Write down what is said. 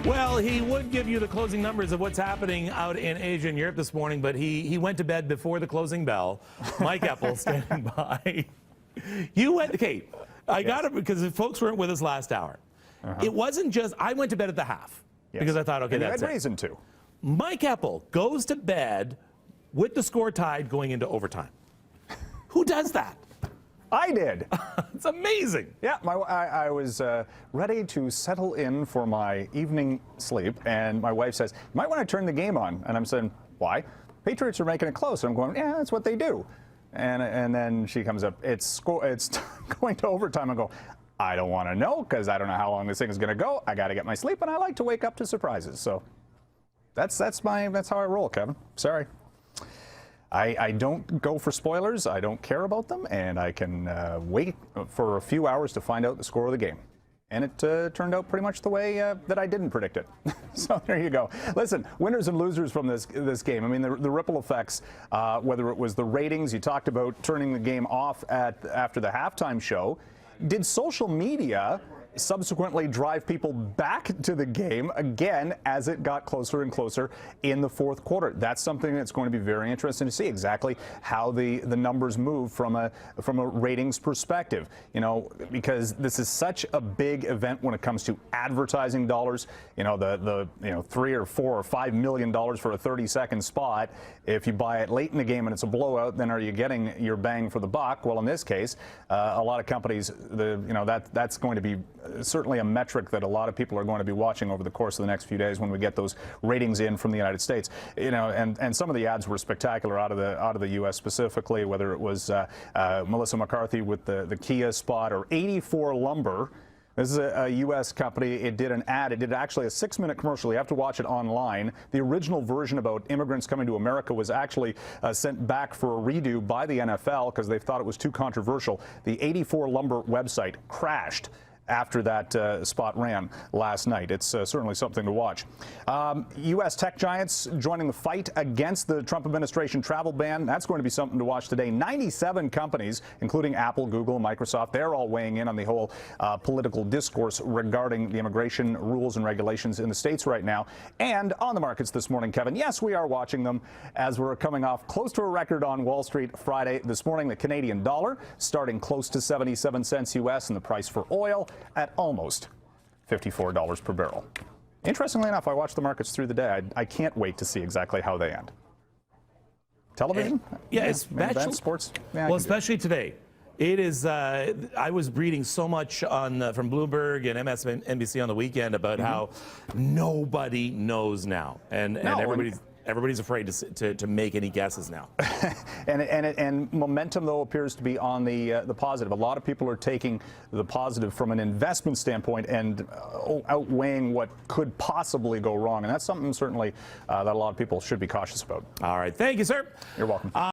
Well, he would give you the closing numbers of what's happening out in Asia and Europe this morning, but he went to bed before the closing bell. Mike Eppel standing by. You went, okay, I got it because folks weren't with us last hour. It wasn't just, I went to bed at the half because I thought, okay, that's it. You had reason to. Mike Eppel goes to bed with the score tied going into overtime. Who does that? I did. It's amazing. Yeah, I was ready to settle in for my evening sleep, and my wife says, you might want to turn the game on. And I'm saying, why? Patriots are making it close. And I'm going, yeah, that's what they do. And then she comes up, it's going to overtime. I go, I don't want to know because I don't know how long this thing is going to go. I got to get my sleep, and I like to wake up to surprises. So that's how I roll, Kevin. Sorry. I don't go for spoilers. I don't care about them, and I can wait for a few hours to find out the score of the game. And it turned out pretty much the way that I didn't predict it. So there you go. Listen, winners and losers from this game. I mean, the ripple effects, whether it was the ratings, you talked about turning the game off after the halftime show. Did social media subsequently drive people back to the game again as it got closer and closer in the fourth quarter? That's something that's going to be very interesting to see exactly how the numbers move from a ratings perspective. You know, because this is such a big event when it comes to advertising dollars. You know, the $3 or $4 or $5 million for a 30-second spot. If you buy it late in the game and it's a blowout, then are you getting your bang for the buck? Well, in this case, a lot of companies, that's going to be certainly a metric that a lot of people are going to be watching over the course of the next few days when we get those ratings in from the United States. You know, and some of the ads were spectacular out of the U.S. specifically, whether it was Melissa McCarthy with the Kia spot or 84 Lumber. This is a U.S. company. It did an ad. It did actually a 6-minute commercial. You have to watch it online. The original version about immigrants coming to America was actually sent back for a redo by the NFL because they thought it was too controversial. The 84 Lumber website crashed after that spot ran last night. It's certainly something to watch. U.S. tech giants joining the fight against the Trump administration travel ban. That's going to be something to watch today. 97 companies, including Apple, Google, Microsoft, they're all weighing in on the whole political discourse regarding the immigration rules and regulations in the states right now. And on the markets this morning, Kevin, yes, we are watching them as we're coming off close to a record on Wall Street Friday. This morning, the Canadian dollar starting close to 77 cents U.S. and the price for oil at almost $54 per barrel. Interestingly enough, I watched the markets through the day. I can't wait to see exactly how they end. Television? Yeah, especially sports. Yeah, well, especially today. It is. I was reading so much from Bloomberg and MSNBC on the weekend about how nobody knows now, and everybody's afraid to make any guesses now. and momentum, though, appears to be on the positive. A lot of people are taking the positive from an investment standpoint and outweighing what could possibly go wrong. And that's something certainly that a lot of people should be cautious about. All right. Thank you, sir. You're welcome.